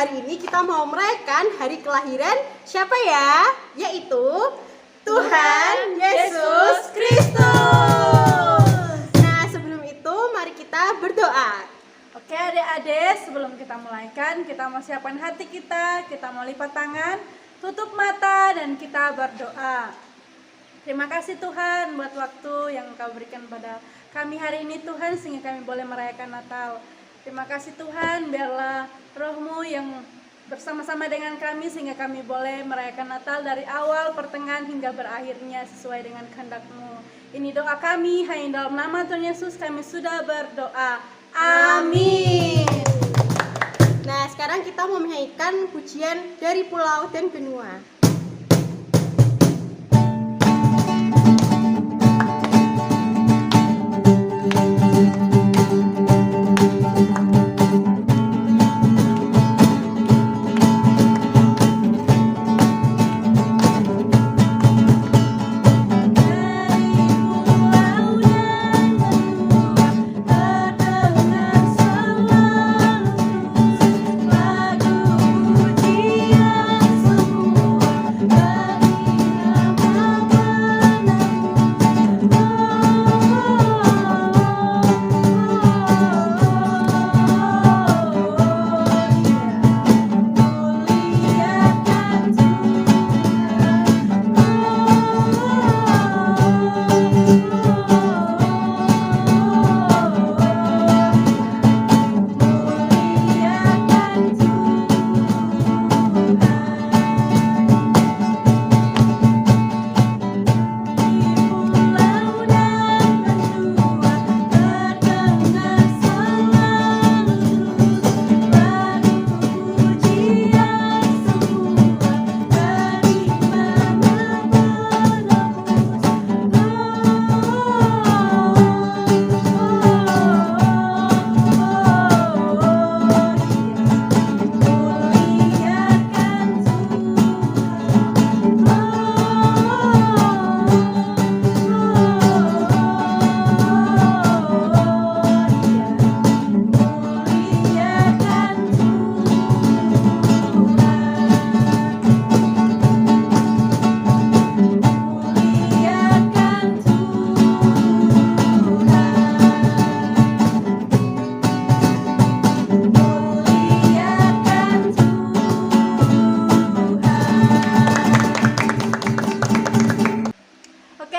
hari ini kita mau merayakan hari kelahiran siapa ya? Yaitu Tuhan Yesus Kristus. Nah, sebelum itu mari kita berdoa. Oke adik-adik, sebelum kita mulaikan, kita mau siapkan hati kita mau lipat tangan, tutup mata, dan kita berdoa. Terima kasih Tuhan buat waktu yang Engkau berikan pada kami hari ini Tuhan, sehingga kami boleh merayakan Natal. Terima kasih Tuhan, biarlah Roh-Mu yang bersama-sama dengan kami, sehingga kami boleh merayakan Natal dari awal, pertengahan, hingga berakhirnya sesuai dengan kehendak-Mu. Ini doa kami, hanya dalam nama Tuhan Yesus kami sudah berdoa. Amin. Nah, sekarang kita mau menyanyikan pujian dari pulau dan benua.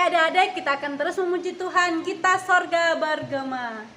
Adik-adik, kita akan terus memuji Tuhan. Kita sorga bergema.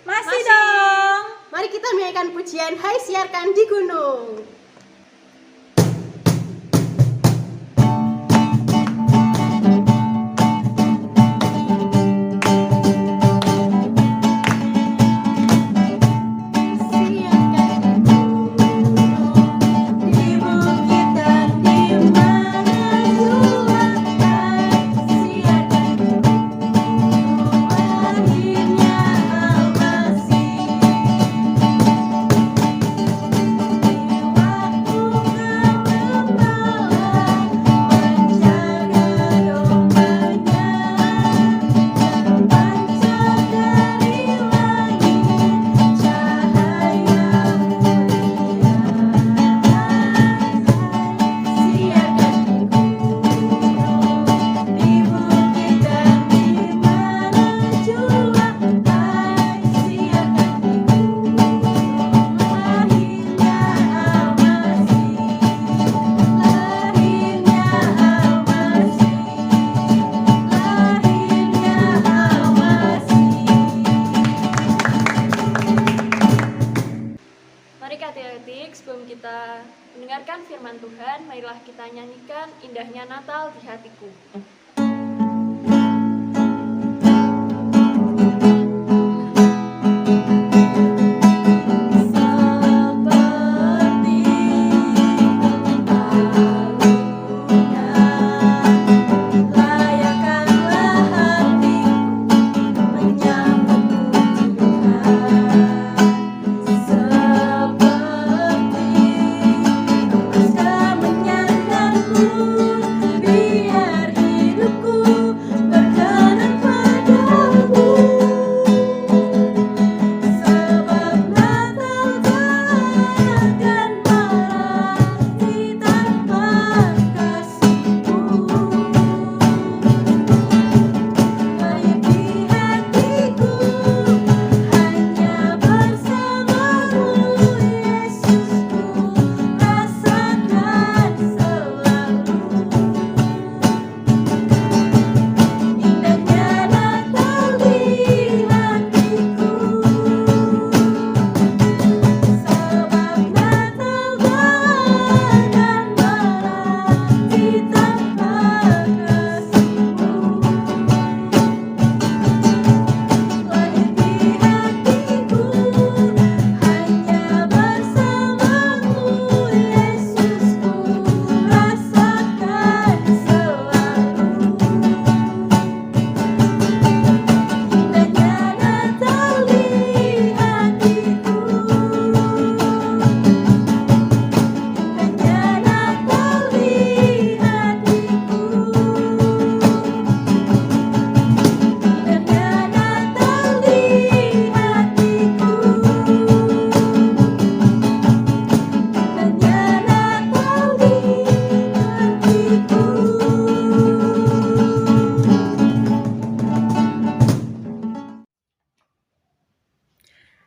Masih dong. Mari kita menyanyikan pujian Hai Siarkan di Gunung. Akhirnya mendengarkan firman Tuhan, marilah kita nyanyikan indahnya Natal di hatiku.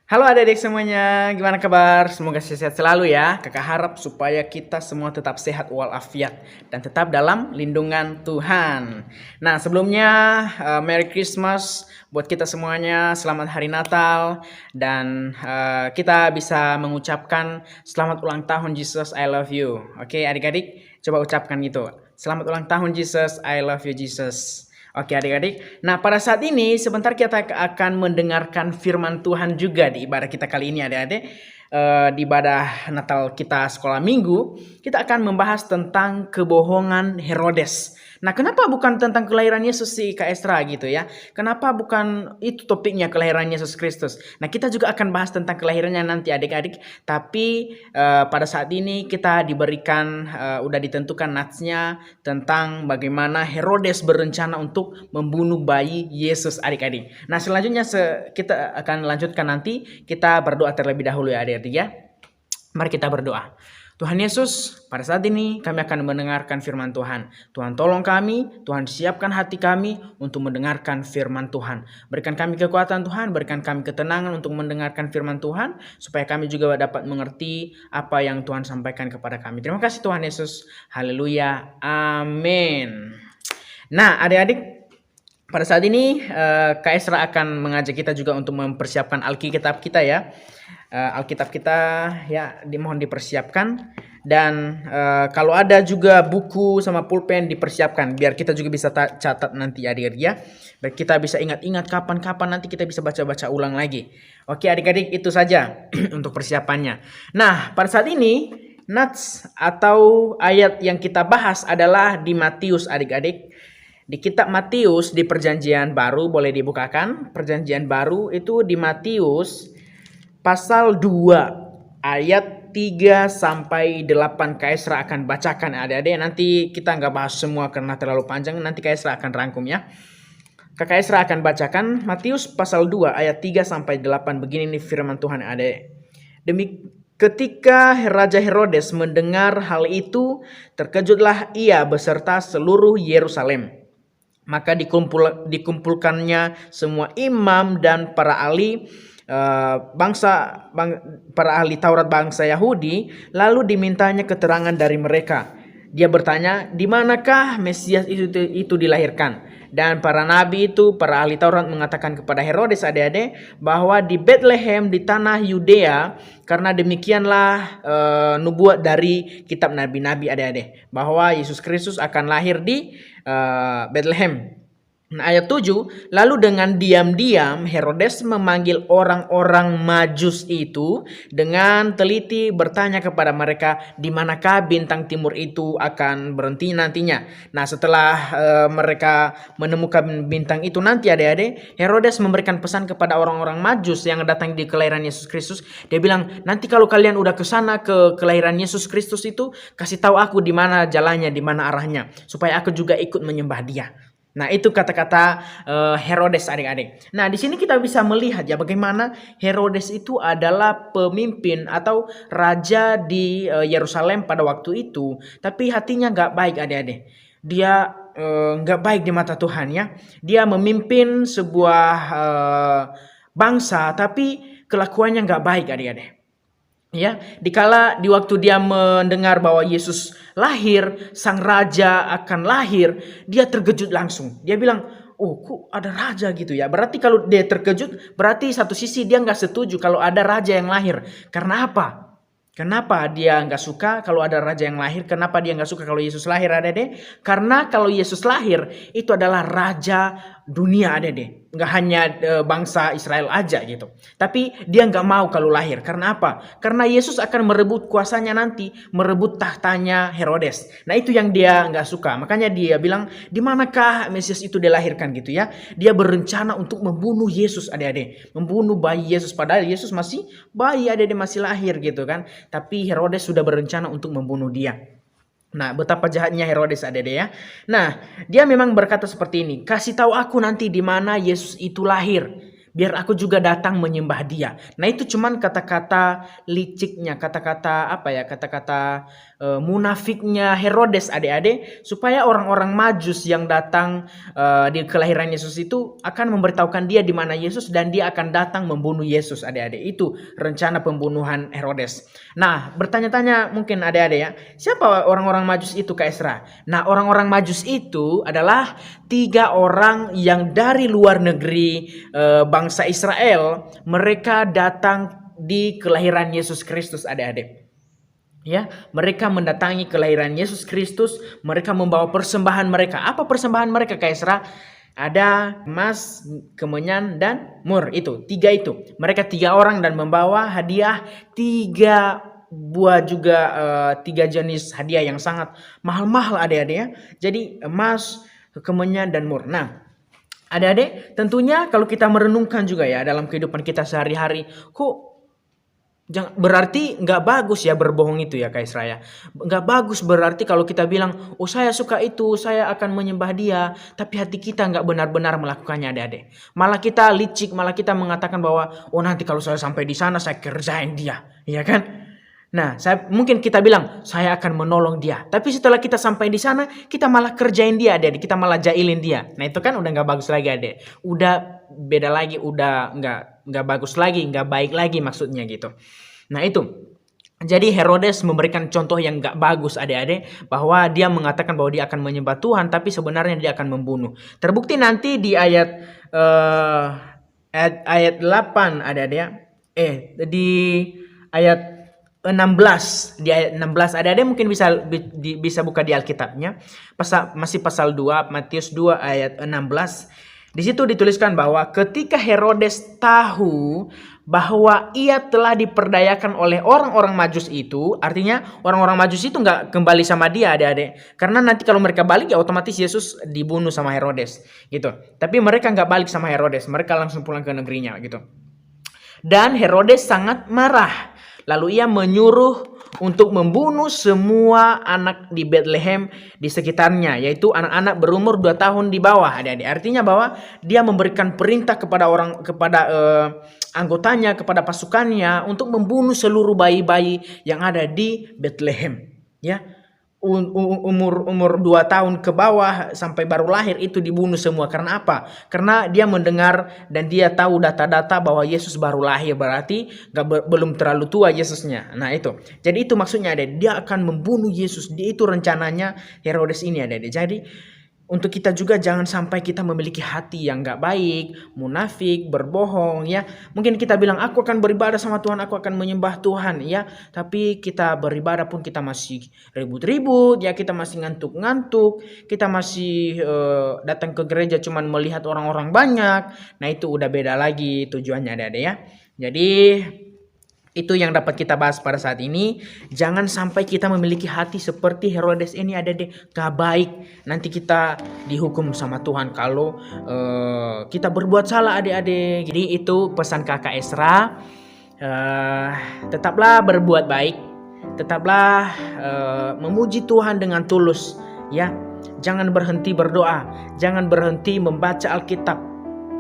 Halo adik-adik semuanya, gimana kabar? Semoga sehat selalu ya. Kakak harap supaya kita semua tetap sehat walafiat dan tetap dalam lindungan Tuhan. Nah sebelumnya Merry Christmas buat kita semuanya, selamat Hari Natal. Dan kita bisa mengucapkan selamat ulang tahun Jesus, I love you. Oke adik-adik, coba ucapkan gitu. Selamat ulang tahun Jesus, I love you Jesus. Oke adik-adik, nah pada saat ini sebentar kita akan mendengarkan firman Tuhan juga di ibadah kita kali ini adik-adik. Di ibadah Natal kita sekolah minggu, kita akan membahas tentang kebohongan Herodes. Nah kenapa bukan tentang kelahiran Yesus si Kak Esra gitu ya? Kenapa bukan itu topiknya kelahiran Yesus Kristus? Nah kita juga akan bahas tentang kelahirannya nanti adik-adik. Tapi pada saat ini kita diberikan, udah ditentukan natsnya tentang bagaimana Herodes berencana untuk membunuh bayi Yesus adik-adik. Nah selanjutnya kita akan lanjutkan nanti. Kita berdoa terlebih dahulu ya adik-adik ya. Mari kita berdoa. Tuhan Yesus, pada saat ini kami akan mendengarkan firman Tuhan. Tuhan tolong kami, Tuhan siapkan hati kami untuk mendengarkan firman Tuhan. Berikan kami kekuatan Tuhan, berikan kami ketenangan untuk mendengarkan firman Tuhan, supaya kami juga dapat mengerti apa yang Tuhan sampaikan kepada kami. Terima kasih Tuhan Yesus. Haleluya. Amin. Nah adik-adik, pada saat ini Kak Esra akan mengajak kita juga untuk mempersiapkan Alkitab kita ya. Alkitab kita ya dimohon dipersiapkan. Dan kalau ada juga buku sama pulpen dipersiapkan biar kita juga bisa catat nanti adik-adik ya. Biar kita bisa ingat-ingat kapan-kapan nanti kita bisa baca-baca ulang lagi. Oke adik-adik, itu saja untuk persiapannya. Nah pada saat ini nats atau ayat yang kita bahas adalah di Matius adik-adik. Di kitab Matius di Perjanjian Baru, boleh dibukakan. Perjanjian Baru itu di Matius pasal 2 ayat 3 sampai 8. Kaisra akan bacakan adik-adik. Nanti kita nggak bahas semua karena terlalu panjang. Nanti Kaisra akan rangkum ya. Kakak Esra akan bacakan Matius pasal 2 ayat 3 sampai 8. Begini nih firman Tuhan adik. Ketika Raja Herodes mendengar hal itu, terkejutlah ia beserta seluruh Yerusalem. Maka dikumpulkannya semua imam dan para ahli para ahli Taurat bangsa Yahudi, lalu dimintanya keterangan dari mereka. Dia bertanya, di manakah Mesias itu dilahirkan? Dan para nabi itu, para ahli Taurat mengatakan kepada Herodes adik-adik bahwa di Bethlehem di tanah Yudea, karena demikianlah nubuat dari kitab nabi-nabi adik-adik bahwa Yesus Kristus akan lahir di Bethlehem. Nah, ayat 7, lalu dengan diam-diam Herodes memanggil orang-orang Majus itu dengan teliti bertanya kepada mereka di manakah bintang timur itu akan berhenti nantinya. Nah, setelah mereka menemukan bintang itu nanti adik-adik, Herodes memberikan pesan kepada orang-orang Majus yang datang di kelahiran Yesus Kristus. Dia bilang, nanti kalau kalian udah ke sana ke kelahiran Yesus Kristus itu, kasih tahu aku di mana jalannya, di mana arahnya, supaya aku juga ikut menyembah dia. Nah, itu kata-kata Herodes adik-adik. Nah, di sini kita bisa melihat ya bagaimana Herodes itu adalah pemimpin atau raja di Yerusalem pada waktu itu. Tapi hatinya nggak baik adik-adik. Dia nggak baik di mata Tuhan ya. Dia memimpin sebuah bangsa tapi kelakuannya nggak baik adik-adik. Ya, dikala di waktu dia mendengar bahwa Yesus lahir, sang raja akan lahir, dia terkejut langsung. Dia bilang, oh kok ada raja gitu ya. Berarti kalau dia terkejut, berarti satu sisi dia nggak setuju kalau ada raja yang lahir. Karena apa? Kenapa dia nggak suka kalau ada raja yang lahir? Kenapa dia nggak suka kalau Yesus lahir, adek-adek? Karena kalau Yesus lahir, itu adalah raja dunia, adek-adek. Nggak hanya bangsa Israel aja gitu. Tapi dia nggak mau kalau lahir. Karena apa? Karena Yesus akan merebut kuasanya nanti, merebut tahtanya Herodes. Nah, itu yang dia nggak suka. Makanya dia bilang, di manakah Mesias itu dilahirkan gitu ya? Dia berencana untuk membunuh Yesus, adik-adik. Membunuh bayi Yesus. Padahal Yesus masih bayi, adik-adik, masih lahir gitu kan. Tapi Herodes sudah berencana untuk membunuh dia. Nah, betapa jahatnya Herodes, adik-adik ya. Nah, dia memang berkata seperti ini, kasih tahu aku nanti di mana Yesus itu lahir, biar aku juga datang menyembah dia. Nah, itu cuman kata-kata liciknya, kata-kata apa ya, kata-kata munafiknya Herodes, adik-adik, supaya orang-orang Majus yang datang di kelahiran Yesus itu akan memberitahukan dia di mana Yesus dan dia akan datang membunuh Yesus, adik-adik. Itu rencana pembunuhan Herodes. Nah, bertanya-tanya mungkin adik-adik ya, siapa orang-orang Majus itu, Kak Esra? Nah, orang-orang Majus itu adalah 3 orang yang dari luar negeri bangsa Israel. Mereka datang di kelahiran Yesus Kristus, adik-adik. Ya, mereka mendatangi kelahiran Yesus Kristus, mereka membawa persembahan mereka. Apa persembahan mereka, Kak Esra? Ada emas, kemenyan, dan mur. Itu 3 itu. Mereka 3 orang dan membawa hadiah 3 buah juga 3 jenis hadiah yang sangat mahal-mahal, adik-adik ya. Jadi emas, kemenyan, dan mur. Nah, adik-adik, tentunya kalau kita merenungkan juga ya dalam kehidupan kita sehari-hari, kok berarti nggak bagus ya berbohong itu ya, Kak Isra ya. Nggak bagus berarti kalau kita bilang, oh saya suka itu, saya akan menyembah dia, tapi hati kita nggak benar-benar melakukannya, adik-adik. Malah kita licik, malah kita mengatakan bahwa, oh nanti kalau saya sampai di sana saya kerjain dia, ya kan? Nah, mungkin kita bilang, saya akan menolong dia. Tapi setelah kita sampai di sana, kita malah kerjain dia, adik. Kita malah jailin dia. Nah, itu kan udah nggak bagus lagi, adik. Udah beda lagi, udah nggak bagus lagi, nggak baik lagi maksudnya gitu. Nah, itu. Jadi Herodes memberikan contoh yang nggak bagus, adik-adik. Bahwa dia mengatakan bahwa dia akan menyembah Tuhan, tapi sebenarnya dia akan membunuh. Terbukti nanti di ayat 8, adik-adik ya. Di ayat 16, di ayat 16 ada mungkin bisa buka di Alkitabnya. Masih pasal 2, Matius 2 ayat 16. Di situ dituliskan bahwa ketika Herodes tahu bahwa ia telah diperdayakan oleh orang-orang Majus itu, artinya orang-orang Majus itu nggak kembali sama dia, adik-adik. Karena nanti kalau mereka balik ya otomatis Yesus dibunuh sama Herodes gitu. Tapi mereka nggak balik sama Herodes, mereka langsung pulang ke negerinya gitu. Dan Herodes sangat marah. Lalu ia menyuruh untuk membunuh semua anak di Bethlehem di sekitarnya, yaitu anak-anak berumur 2 tahun di bawah. Adik-adik. Artinya bahwa dia memberikan perintah kepada anggotanya, kepada pasukannya untuk membunuh seluruh bayi-bayi yang ada di Bethlehem. Ya, umur 2 tahun ke bawah sampai baru lahir itu dibunuh semua. Karena apa? Karena dia mendengar dan dia tahu data-data bahwa Yesus baru lahir, berarti belum terlalu tua Yesusnya. Nah, itu. Jadi itu maksudnya, ada dia akan membunuh Yesus. Itu rencananya Herodes ini, ada. Jadi untuk kita juga jangan sampai kita memiliki hati yang gak baik, munafik, berbohong ya. Mungkin kita bilang aku akan beribadah sama Tuhan, aku akan menyembah Tuhan ya. Tapi kita beribadah pun kita masih ribut-ribut ya, kita masih ngantuk-ngantuk, kita masih datang ke gereja cuman melihat orang-orang banyak. Nah itu udah beda lagi tujuannya adik-adik ya. Jadi itu yang dapat kita bahas pada saat ini. Jangan sampai kita memiliki hati seperti Herodes ini adik-adik, gak baik. Nanti kita dihukum sama Tuhan kalau kita berbuat salah adik-adik. Jadi itu pesan kakak Esra. Tetaplah berbuat baik. Tetaplah memuji Tuhan dengan tulus ya. Jangan berhenti berdoa. Jangan berhenti membaca Alkitab.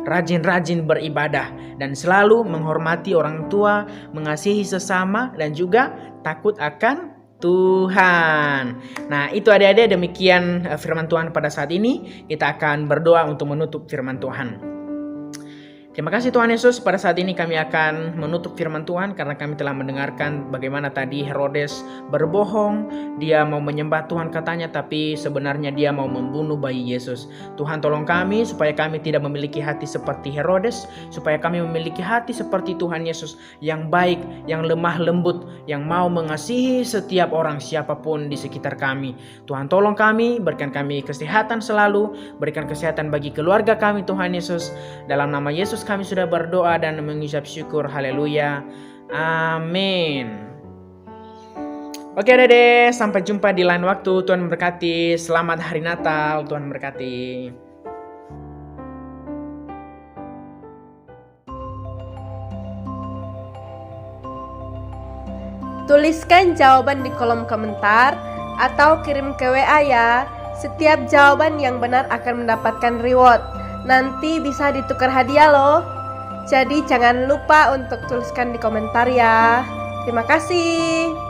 Rajin-rajin beribadah dan selalu menghormati orang tua, mengasihi sesama dan juga takut akan Tuhan. Nah itu adik-adik, demikian firman Tuhan pada saat ini. Kita akan berdoa untuk menutup firman Tuhan. Terima kasih Tuhan Yesus, pada saat ini kami akan menutup firman Tuhan karena kami telah mendengarkan bagaimana tadi Herodes berbohong. Dia mau menyembah Tuhan katanya, tapi sebenarnya dia mau membunuh bayi Yesus. Tuhan tolong kami supaya kami tidak memiliki hati seperti Herodes, supaya kami memiliki hati seperti Tuhan Yesus yang baik, yang lemah lembut, yang mau mengasihi setiap orang siapapun di sekitar kami. Tuhan tolong kami, berikan kami kesehatan selalu, berikan kesehatan bagi keluarga kami Tuhan Yesus. Dalam nama Yesus kami sudah berdoa dan mengucap syukur. Haleluya. Amin. Oke Dede, sampai jumpa di lain waktu. Tuhan memberkati. Selamat hari Natal. Tuhan memberkati. Tuliskan jawaban di kolom komentar atau kirim ke WA ya. Setiap jawaban yang benar akan mendapatkan reward. Nanti bisa ditukar hadiah loh. Jadi jangan lupa untuk tuliskan di komentar ya. Terima kasih.